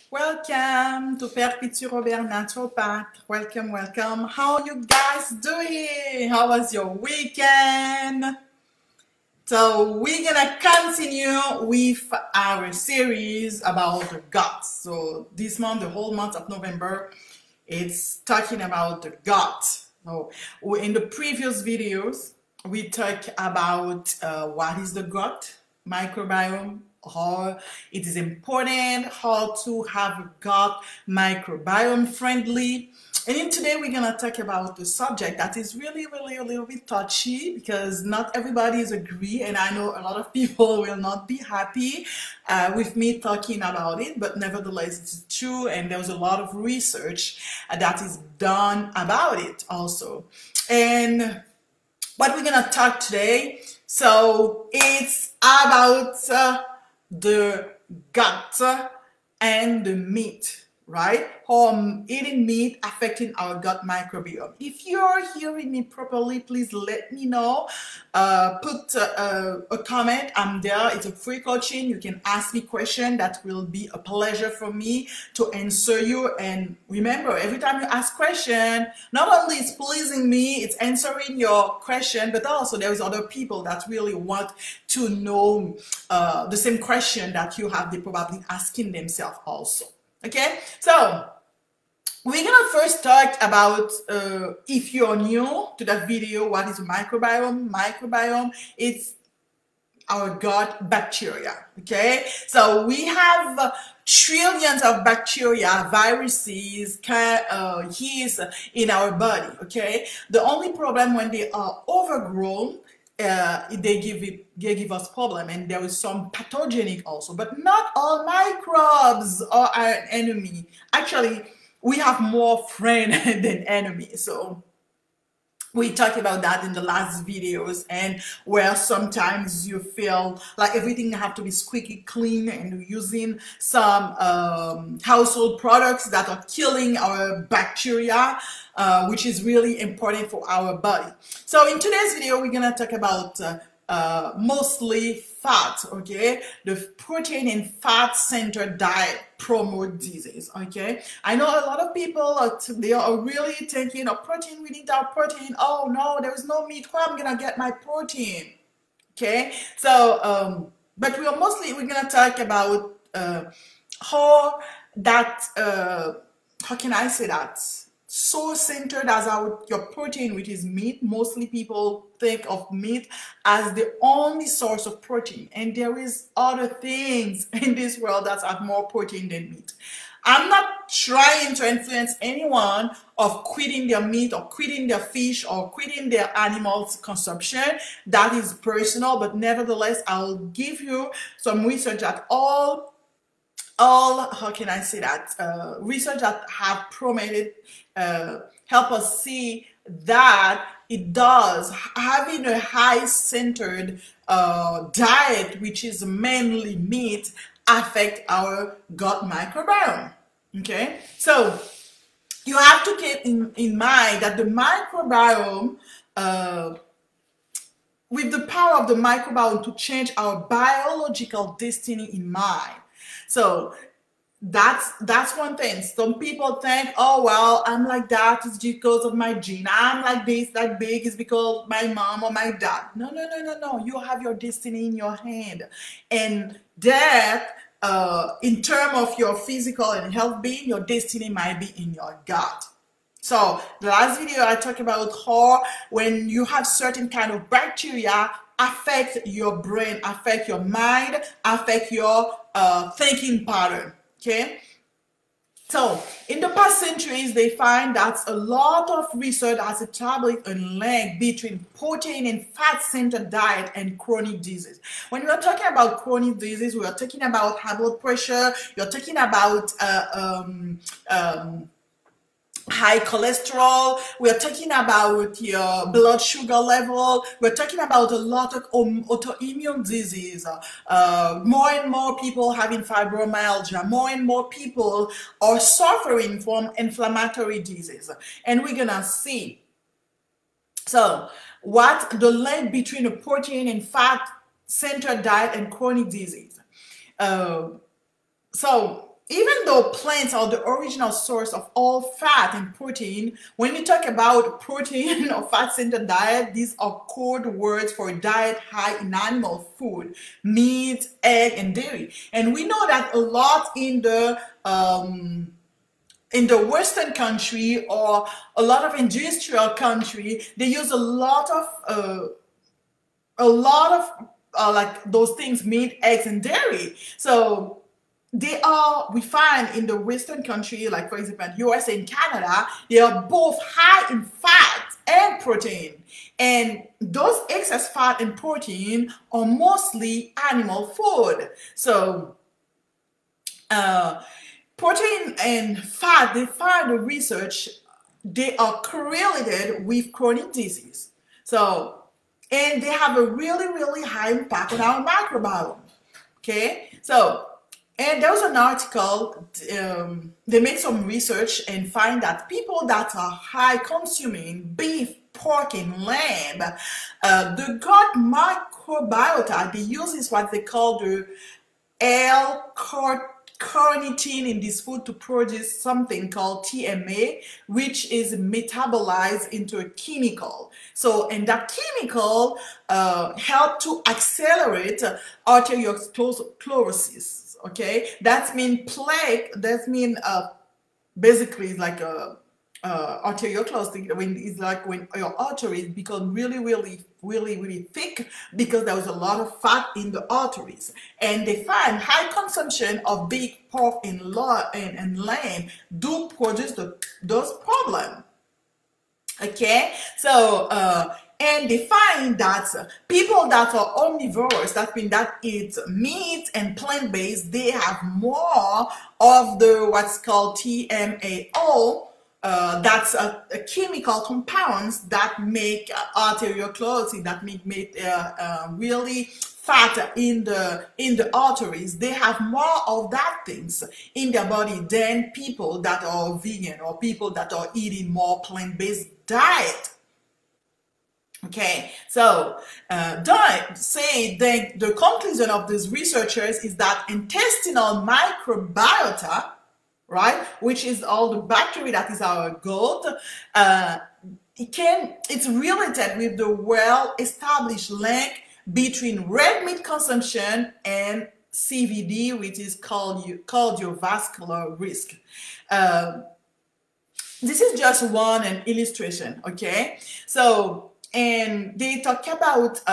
Welcome to Perpetue Robert Naturopath. Welcome, welcome. How you guys doing? How was your weekend? So we're gonna continue with our series about the gut. So this month, the whole month of November, it's talking about the gut. So in the previous videos, we talked about what is the gut microbiome, how it is important, how to have a gut microbiome friendly. And in today we're gonna talk about the subject that is really a little bit touchy because not everybody is agree, and I know a lot of people will not be happy with me talking about it, but nevertheless it's true, and there's a lot of research that is done about it also. And what we're gonna talk today, so it's about the gut and the meat, right? How eating meat affecting our gut microbiome. If you're hearing me properly, please let me know. Put a comment. I'm there. It's a free coaching. You can ask me questions. That will be a pleasure for me to answer you. And remember, every time you ask question, not only it's pleasing me, it's answering your question, but also there's other people that really want to know the same question that you have. They probably asking themselves also. Okay, so we're gonna first talk about, if you're new to that video, what is a microbiome? Microbiome, it's our gut bacteria. Okay, so we have trillions of bacteria, viruses, yeast in our body. Okay, the only problem when they are overgrown, they give us problem, and there is some pathogenic also, but not all microbes are our enemy. Actually, we have more friend than enemy. So we talked about that in the last videos, and where sometimes you feel like everything have to be squeaky clean, and you're using some household products that are killing our bacteria, which is really important for our body. So in today's video, we're gonna talk about mostly fat. Okay, the protein and fat centered diet promote disease. Okay, I know a lot of people they are really thinking of protein, we need our protein. Oh no, there is no meat, where I'm gonna get my protein? Okay, so but we're gonna talk about how that how can I say that, so centered as your protein, which is meat. Mostly people think of meat as the only source of protein, and there is other things in this world that have more protein than meat. I'm not trying to influence anyone of quitting their meat or quitting their fish or quitting their animals consumption. That is personal, but nevertheless, I'll give you some research that all how can I say that, research that have promoted, help us see that it does, having a high centered diet, which is mainly meat, affect our gut microbiome. Okay, so you have to keep in mind that the microbiome, with the power of the microbiome to change our biological destiny in mind. So that's one thing. Some people think, oh well, I'm like that, it's because of my gene. I'm like this, that big, is because my mom or my dad. No. You have your destiny in your hand, and that in terms of your physical and health being, your destiny might be in your gut. So the last video I talked about how when you have certain kind of bacteria affect your brain, affect your mind, affect your thinking pattern. Okay, so in the past centuries, they find that a lot of research has established a link between protein and fat-centered diet and chronic disease. When we are talking about chronic disease, we are talking about high blood pressure, you're talking about high cholesterol, we're talking about your blood sugar level, we're talking about a lot of autoimmune disease, more and more people having fibromyalgia, more and more people are suffering from inflammatory disease, and we're gonna see so what the link between a protein and fat centered diet and chronic disease. So even though plants are the original source of all fat and protein, when you talk about protein or fat-centered diet, these are code words for a diet high in animal food, meat, egg, and dairy. And we know that a lot in the Western country or a lot of industrial country, they use a lot of like those things, meat, eggs, and dairy. So we find in the Western country, like for example, US and Canada, they are both high in fat and protein. And those excess fat and protein are mostly animal food. So, protein and fat, they find the research, they are correlated with chronic disease. So, and they have a really, really high impact on our microbiome. Okay, so, and there was an article, they made some research and find that people that are high consuming beef, pork, and lamb, the gut microbiota, they use what they call the L-carnitine in this food to produce something called TMA, which is metabolized into a chemical. So, and that chemical help to accelerate arteriosclerosis. Okay, that means plaque. That means basically like a arteriosclerosis. When it's like when your arteries become really, really, really, really thick because there was a lot of fat in the arteries, and they find high consumption of beef, pork, and lamb do produce those problems. Okay, so and they find that people that are omnivorous, that means that eat meat and plant-based, they have more of the what's called TMAO. That's a chemical compounds that make arteriosclerosis, that make really fat in the arteries. They have more of that things in their body than people that are vegan or people that are eating more plant-based diet. Okay, so the conclusion of these researchers is that intestinal microbiota, right, which is all the bacteria that is our gut, it's related with the well-established link between red meat consumption and CVD, which is cardiovascular risk. This is just an illustration, okay? So, and they talk about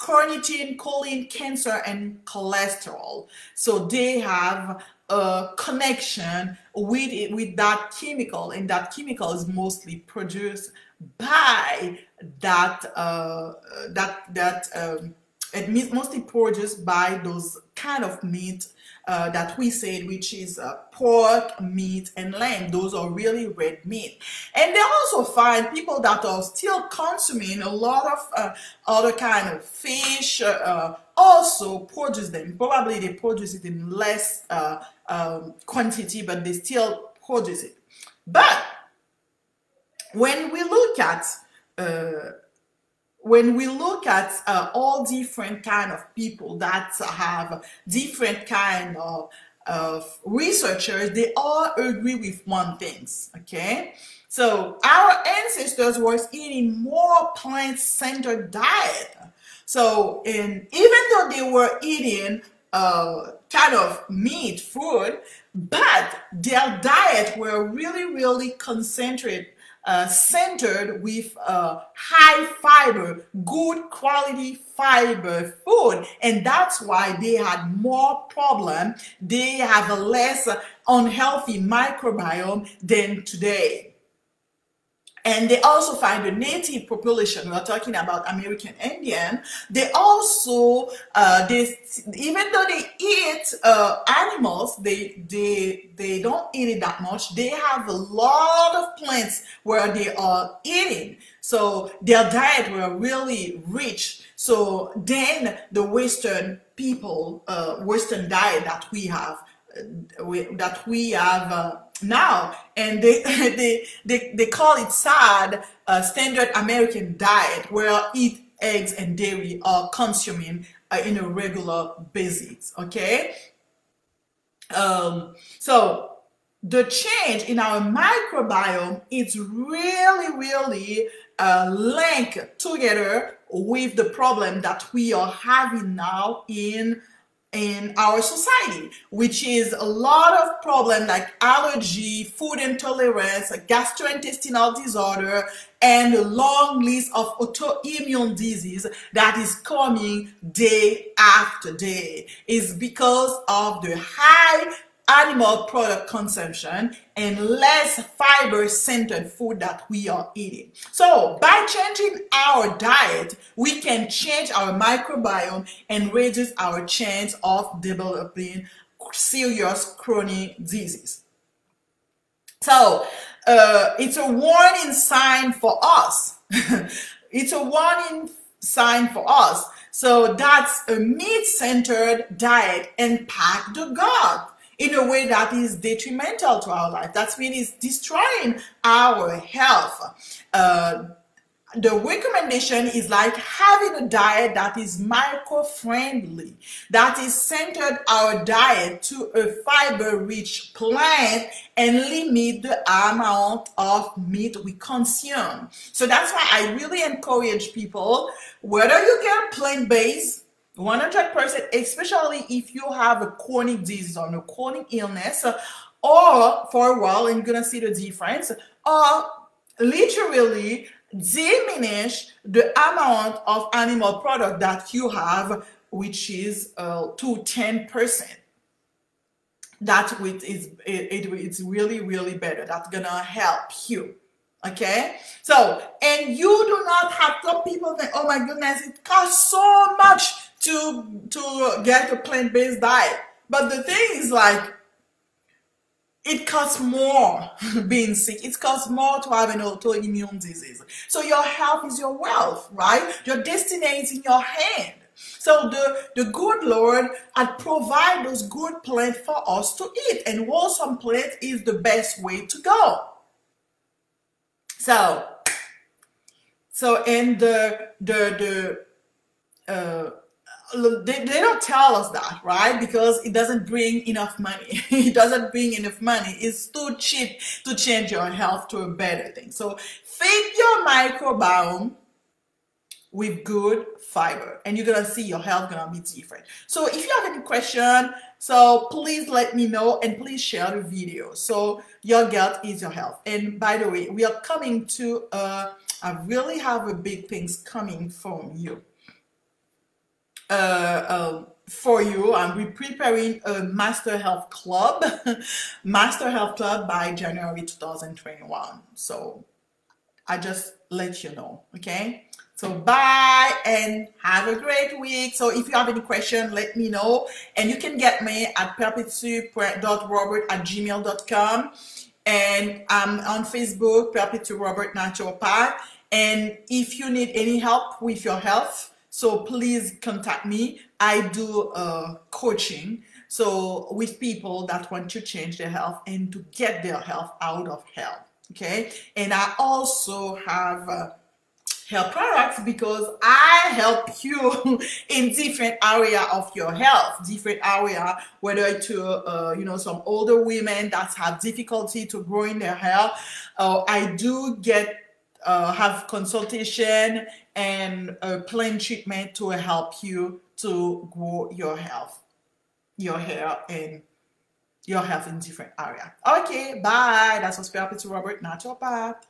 carnitine, choline, cancer, and cholesterol. So they have a connection with that chemical, and that chemical is mostly produced by mostly produced by those kind of meat that we said, which is pork, meat, and lamb. Those are really red meat. And they also find people that are still consuming a lot of other kind of fish also produce them. Probably they produce it in less quantity, but they still produce it. But when we look at all different kind of people that have different kind of researchers, they all agree with one thing, okay? So our ancestors were eating more plant-centered diet. So even though they were eating kind of meat food, but their diet were really, really concentrated, centered with high fiber, good quality fiber food, and that's why they had more problem. They have a less unhealthy microbiome than today. And they also find the native population, we're talking about American Indian, they also, even though they eat animals, they don't eat it that much. They have a lot of plants where they are eating. So their diet were really rich. So then the Western people, Western diet that we have, now, and they call it SAD, standard American diet, where eat eggs and dairy are consuming in a regular basis. Okay, So the change in our microbiome is really linked together with the problem that we are having now in our society, which is a lot of problems like allergy, food intolerance, gastrointestinal disorder, and a long list of autoimmune disease that is coming day after day. Is because of the high animal product consumption and less fiber-centered food that we are eating. So by changing our diet, we can change our microbiome and reduce our chance of developing serious chronic disease. So it's a warning sign for us. It's a warning sign for us. So that's a meat-centered diet impact the gut in a way that is detrimental to our life. That means it's destroying our health. The recommendation is like having a diet that is micro-friendly, that is centered our diet to a fiber-rich plant and limit the amount of meat we consume. So that's why I really encourage people, whether you get plant-based, 100%, especially if you have a chronic disease or a chronic illness, or for a while, and you're gonna see the difference, or literally diminish the amount of animal product that you have, which is to 10%. That it's really better. That's gonna help you. Okay, so, and you do not have, some people think, oh my goodness, it costs so much to get a plant-based diet. But the thing is, like, it costs more being sick. It costs more to have an autoimmune disease. So your health is your wealth, right? Your destiny is in your hand. So the good Lord had provided those good plants for us to eat, and wholesome plant is the best way to go. So and they don't tell us that, right? Because it doesn't bring enough money. It doesn't bring enough money. It's too cheap to change your health to a better thing. So feed your microbiome with good fiber, and you're gonna see your health gonna be different. So if you have any question, so please let me know, and please share the video. So your gut is your health. And by the way, we are coming to I really have a big things coming from you. For you, we're preparing a Master Health Club, Master Health Club by January 2021. So I just let you know, okay? So bye and have a great week. So if you have any question, let me know. And you can get me at perpetue.robert@gmail.com. And I'm on Facebook, Perpetue Robert Naturopath. And if you need any help with your health, so please contact me. I do coaching, so with people that want to change their health and to get their health out of hell, okay? And I also have health products, because I help you in different area of your health, different area, whether to you know, some older women that have difficulty to grow in their health. I do get have consultation and plain treatment to help you to grow your health, your hair, and your health in different area. Okay, bye. That was Perpetue Robert Naturopath.